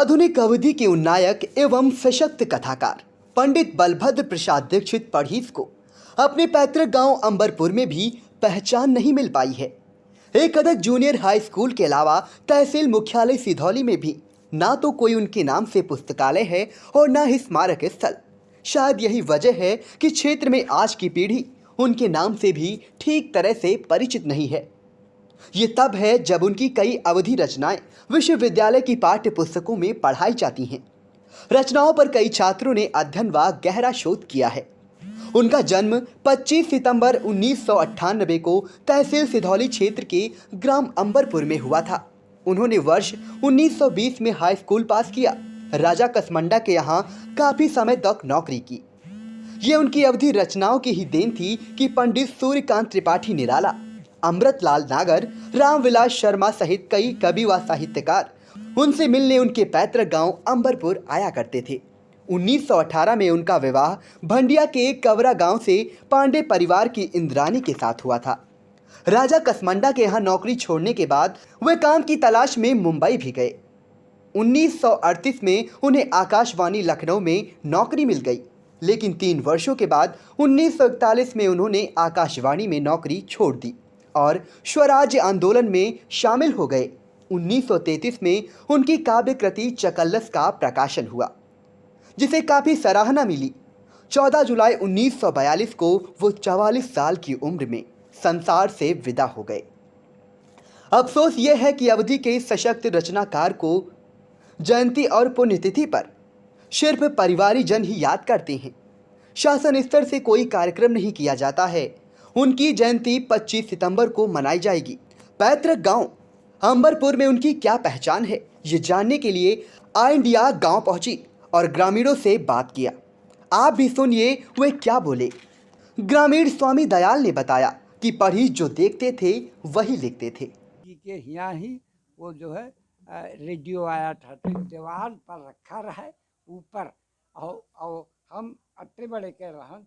आधुनिक अवधि के उन्नायक एवं सशक्त कथाकार पंडित बलभद्र प्रसाद दीक्षित पढ़ीस को अपने पैतृक गांव अंबरपुर में भी पहचान नहीं मिल पाई है। एक अदक जूनियर हाई स्कूल के अलावा तहसील मुख्यालय सिधौली में भी ना तो कोई उनके नाम से पुस्तकालय है और ना ही स्मारक स्थल। शायद यही वजह है कि क्षेत्र में आज की पीढ़ी उनके नाम से भी ठीक तरह से परिचित नहीं है। ये तब है जब उनकी कई अवधि रचनाएं विश्वविद्यालय की पाठ्य पुस्तकों में पढ़ाई जाती हैं। रचनाओं पर कई छात्रों ने अध्ययन व गहरा शोध किया है। उनका जन्म 25 सितंबर 1998 को तहसील सिधौली क्षेत्र के ग्राम अंबरपुर में हुआ था। उन्होंने वर्ष 1920 में हाई स्कूल पास किया। राजा कसमंडा के यहाँ काफी समय तक नौकरी की। ये उनकी अवधि रचनाओं की ही देन थी कि पंडित सूर्यकांत त्रिपाठी निराला, अमृतलाल नागर, रामविलास शर्मा सहित कई कवि व साहित्यकार उनसे मिलने उनके पैतृक गांव अंबरपुर आया करते थे। 1918 में उनका विवाह भंडिया के कवरा गांव से पांडे परिवार की इंद्रानी के साथ हुआ था। राजा कसमंडा के यहाँ नौकरी छोड़ने के बाद वे काम की तलाश में मुंबई भी गए। 1938 में उन्हें आकाशवाणी लखनऊ में नौकरी मिल गई, लेकिन 3 वर्षों के बाद 1941 में उन्होंने आकाशवाणी में नौकरी छोड़ दी और स्वराज्य आंदोलन में शामिल हो गए। 1933 में उनकी काव्य कृति चकल्लस का प्रकाशन हुआ, जिसे काफ़ी सराहना मिली। 14 जुलाई 1942 को वो 44 साल की उम्र में संसार से विदा हो गए। अफसोस यह है कि अवधि के सशक्त रचनाकार को जयंती और पुण्यतिथि पर सिर्फ परिवारी जन ही याद करते हैं। शासन स्तर से कोई कार्यक्रम नहीं किया जाता है। उनकी जयंती 25 सितंबर को मनाई जाएगी। पैतृक गांव अंबरपुर में उनकी क्या पहचान है, ये जानने के लिए आई इंडिया गांव पहुंची और ग्रामीणों से बात किया। आप भी सुनिए वे क्या बोले। ग्रामीण स्वामी दयाल ने बताया कि पढ़ी जो देखते थे वही लिखते थे। जी के यहाँ ही वो जो है रेडियो आया था, तो दीवार पर रखा रहा ऊपर, और हम अत्ते बड़े के रहन,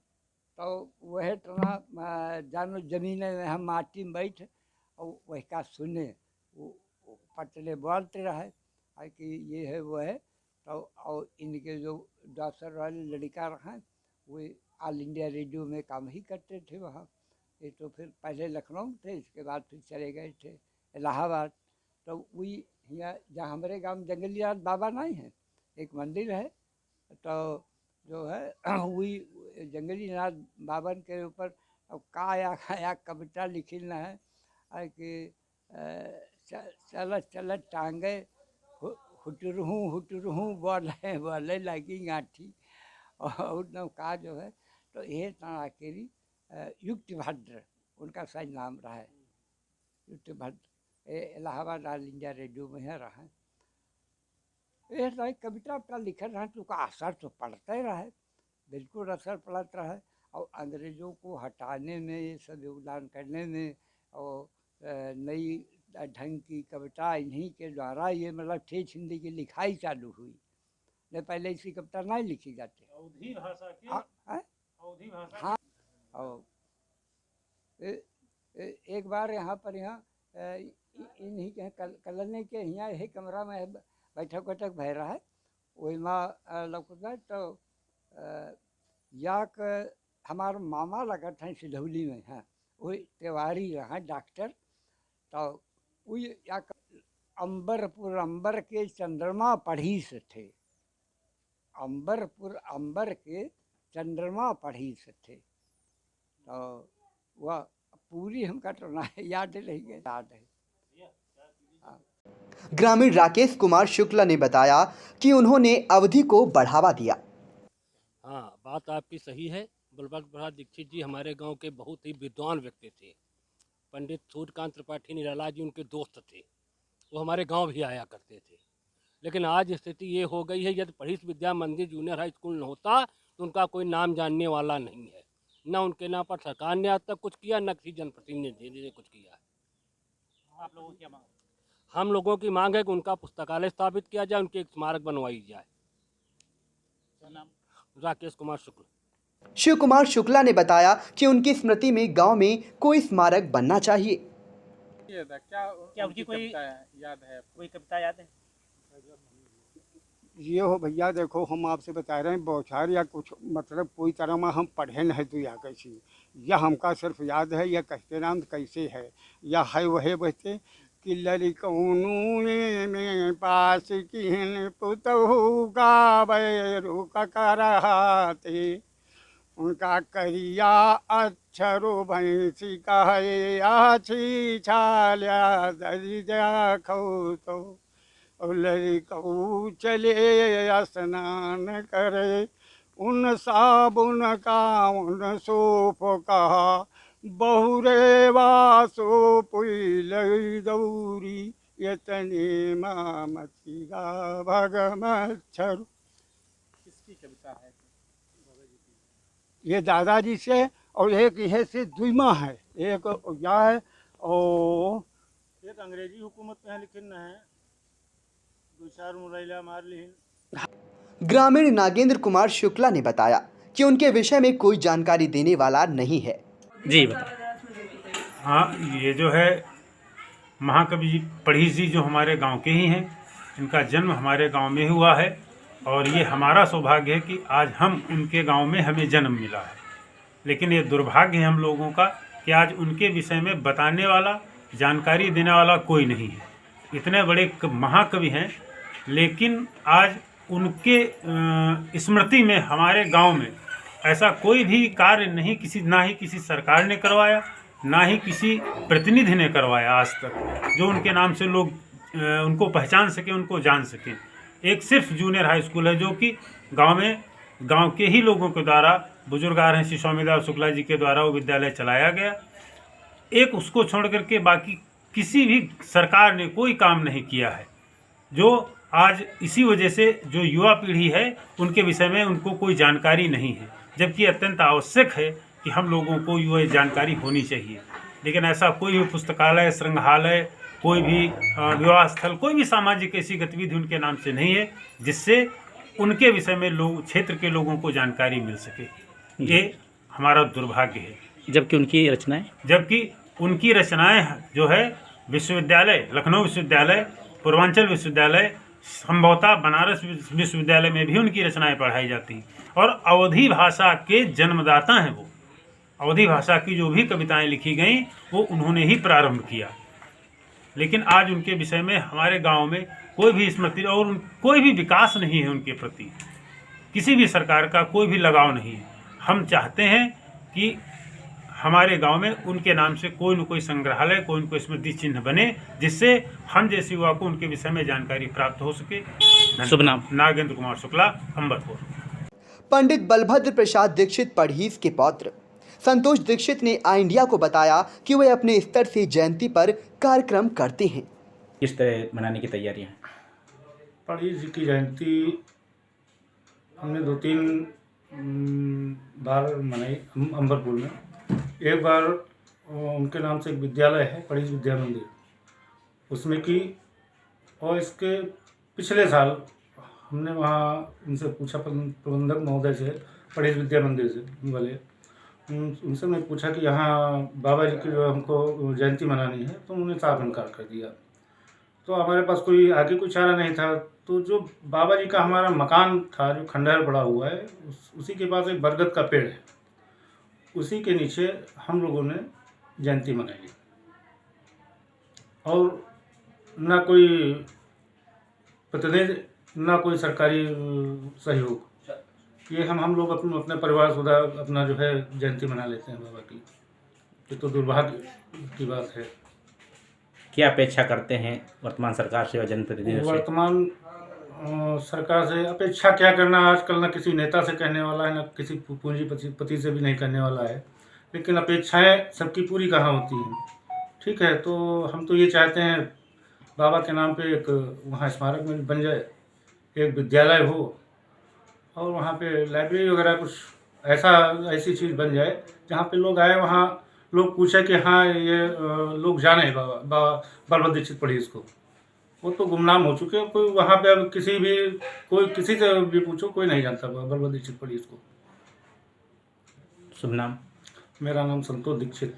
तो वह तना जानो जमीने में हम माटी में बैठ और वह का सुने, वो पटले बोलते रहे कि ये है वो है। तो और इनके जो डॉक्टर वाले लड़का रहे वे ऑल इंडिया रेडियो में काम ही करते थे वहाँ। ये तो फिर पहले लखनऊ थे, इसके बाद फिर चले गए थे इलाहाबाद। तो वही यहाँ जहाँ हमारे गांव में जंगलीनाथ बाबा नहीं है, एक मंदिर है, तो जो है वही जंगलीनाथ बाबा के ऊपर अब काया कविता लिखी न है कि चल चल टांगे हुटुरहूँ बोले लगी गाठी, और न का जो है। तो ये अकेली युक्तिभद्र उनका सही नाम रहा है, युक्तिभद्र। इलाहाबाद ऑल इंडिया रेडियो में है रहा। ये कविता उविता लिखल रहे तो उसका असर तो पड़ते रहे, बिल्कुल असर पड़ता रहे। और अंग्रेज़ों को हटाने में, ये सब योगदान करने में, और नई ढंग की कविता इन्हीं के द्वारा ये मतलब ठेठ हिंदी की लिखाई चालू हुई। नहीं पहले ऐसी कविता नहीं लिखी जाती। अवधी भाषा की अवधी भाषा। हाँ, और एक बार यहाँ पर इन्हीं के कलने के यहाँ यही कमरा में बैठक भय रहा है, वही माँ लौकता। तो याक हमारे मामा लगा था सिधौली में, हाँ वही तिवारी रहा डॉक्टर। तो वही याक अंबरपुर अंबर के चंद्रमा पढ़ीस थे, अंबरपुर अंबर के चंद्रमा पढ़ीस थे। तो वह पूरी हमका तो ना याद रही है, याद है। ग्रामीण राकेश कुमार शुक्ला ने बताया कि उन्होंने अवधि को बढ़ावा दिया। हाँ, बात आपकी सही है। बलभद्र प्रसाद दीक्षित जी हमारे गांव के बहुत ही विद्वान व्यक्ति थे। पंडित सूर्यकांत त्रिपाठी निराला जी उनके दोस्त थे, वो हमारे गांव भी आया करते थे। लेकिन आज स्थिति ये हो गई है, यदि पढ़ीस विद्या मंदिर जूनियर हाई स्कूल न होता तो उनका कोई नाम जानने वाला नहीं है। न उनके नाम पर सरकार ने आज तक कुछ किया, न किसी जनप्रतिनिधि ने कुछ किया। आप लोगों की मांग? हम लोगों की मांग है कि उनका पुस्तकालय स्थापित किया जाए, उनकी एक स्मारक बनवाई जाए। नाम राकेश कुमार शुक्ल। शिव कुमार शुक्ला ने बताया कि उनकी स्मृति में गांव में कोई स्मारक बनना चाहिए। क्या उनकी कोई याद है? कोई कविता याद है? ये हो भैया, देखो हम आपसे बता रहे हैं बौछार या कुछ मतलब कोई तरह में हम पढ़े नहीं तो या कैसी, या हमका सिर्फ याद है या कहते नाम कैसे है, या है वह बचते कि लड़कौनू में पास किहन पुतहु गावे रुक करहाते, उनका करिया अक्षरो भैंसी कहे आछी छाल्या दरिया खो तो, और लड़कऊ चले स्नान करे उन साबुन का उन सोप कहा, बहुरे वासो पुई लई दौरी यतने मामती गा भगमच्छर। किसकी कविता है? ये दादाजी से, और एक यह से दुईमा है, एक या है और एक अंग्रेजी हुकूमत में लिखिन है, दो चार मुरैला मार लिहिन। ग्रामीण नागेंद्र कुमार शुक्ला ने बताया कि उनके विषय में कोई जानकारी देने वाला नहीं है। जी बताइए। हाँ, ये जो है महाकवि पढ़ी जी जो हमारे गांव के ही हैं, इनका जन्म हमारे गांव में हुआ है और ये हमारा सौभाग्य है कि आज हम उनके गांव में हमें जन्म मिला है। लेकिन ये दुर्भाग्य है हम लोगों का कि आज उनके विषय में बताने वाला, जानकारी देने वाला कोई नहीं है। इतने बड़े महाकवि हैं, लेकिन आज उनके स्मृति में हमारे गांव में ऐसा कोई भी कार्य नहीं, ना ही किसी सरकार ने करवाया, ना ही किसी प्रतिनिधि ने करवाया आज तक, जो उनके नाम से लोग उनको पहचान सकें, उनको जान सकें। एक सिर्फ जूनियर हाई स्कूल है जो कि गांव के ही लोगों के द्वारा, बुजुर्गार हैं श्री स्वामीदास शुक्ला जी के द्वारा वो विद्यालय चलाया गया। एक उसको छोड़ करके बाकी किसी भी सरकार ने कोई काम नहीं किया है, जो आज इसी वजह से जो युवा पीढ़ी है उनके विषय में उनको कोई जानकारी नहीं है, जबकि अत्यंत आवश्यक है कि हम लोगों को ये जानकारी होनी चाहिए। लेकिन ऐसा कोई भी पुस्तकालय, संग्रहालय, कोई भी विवाह स्थल, कोई भी सामाजिक ऐसी गतिविधि उनके नाम से नहीं है जिससे उनके विषय में लोग, क्षेत्र के लोगों को जानकारी मिल सके। ये हमारा दुर्भाग्य है। जबकि उनकी रचनाएं जो है विश्वविद्यालय, लखनऊ विश्वविद्यालय, पूर्वांचल विश्वविद्यालय, संभवतः बनारस विश्वविद्यालय में भी उनकी रचनाएं पढ़ाई जाती हैं और अवधी भाषा के जन्मदाता हैं वो। अवधी भाषा की जो भी कविताएं लिखी गई वो उन्होंने ही प्रारंभ किया। लेकिन आज उनके विषय में हमारे गांव में कोई भी स्मृति और कोई भी विकास नहीं है, उनके प्रति किसी भी सरकार का कोई भी लगाव नहीं है। हम चाहते हैं कि हमारे गांव में उनके नाम से कोई न कोई संग्रहालय, कोई न कोई स्मृति चिन्ह बने, जिससे हम जैसे युवा को उनके विषय में जानकारी प्राप्त हो सके। शुभ नाम? नागेंद्र कुमार शुक्ला, अंबरपुर। पंडित बलभद्र प्रसाद दीक्षित पढ़ीस के पौत्र संतोष दीक्षित ने आई इंडिया को बताया कि वे अपने स्तर से जयंती पर कार्यक्रम करते हैं। किस तरह मनाने की तैयारियां हैं? पढ़ी जी की जयंती हमने 2-3 बार मनाई अंबरपुर में। एक बार उनके नाम से एक विद्यालय है, पढ़ी विद्या मंदिर, उसमें की, और इसके पिछले साल हमने वहाँ उनसे पूछा, प्रबंधक महोदय से, पढ़ी विद्या मंदिर से वाले, उनसे मैं पूछा कि यहाँ बाबा जी की जो हमको जयंती मनानी है, तो उन्होंने साफ इनकार कर दिया। तो हमारे पास कोई आगे कोई चारा नहीं था। तो जो बाबा जी का हमारा मकान था जो खंडहर पड़ा हुआ है, उसी के पास एक बरगद का पेड़ है, उसी के नीचे हम लोगों ने जयंती मनाई। और ना कोई प्रतिनिधि, ना कोई सरकारी सहयोग, ये हम लोग अपने परिवार सुधा अपना जो है जयंती मना लेते हैं बाबा की। ये तो दुर्भाग्य की बात है। क्या अपेक्षा करते हैं वर्तमान सरकार से और जनप्रतिनिधियों से? वर्तमान सरकार से अपेक्षा क्या करना, आजकल ना किसी नेता से कहने वाला है, ना किसी पूंजीपति से भी नहीं करने वाला है। लेकिन अपेक्षाएं सबकी पूरी कहाँ होती हैं। ठीक है, तो हम तो ये चाहते हैं बाबा के नाम पे एक वहाँ स्मारक में बन जाए, एक विद्यालय हो, और वहाँ पे लाइब्रेरी वगैरह कुछ ऐसी चीज़ बन जाए जहाँ पे लोग आए, वहाँ लोग पूछे कि हाँ ये लोग जाने बाबा बलभद्र दीक्षित पढ़ीस को। वो तो गुमनाम हो चुके हैं, कोई वहाँ पे अब किसी से भी पूछो, कोई नहीं जानता बलभद्र दीक्षित पढ़ीस को। शुभ नाम? मेरा नाम संतोष दीक्षित।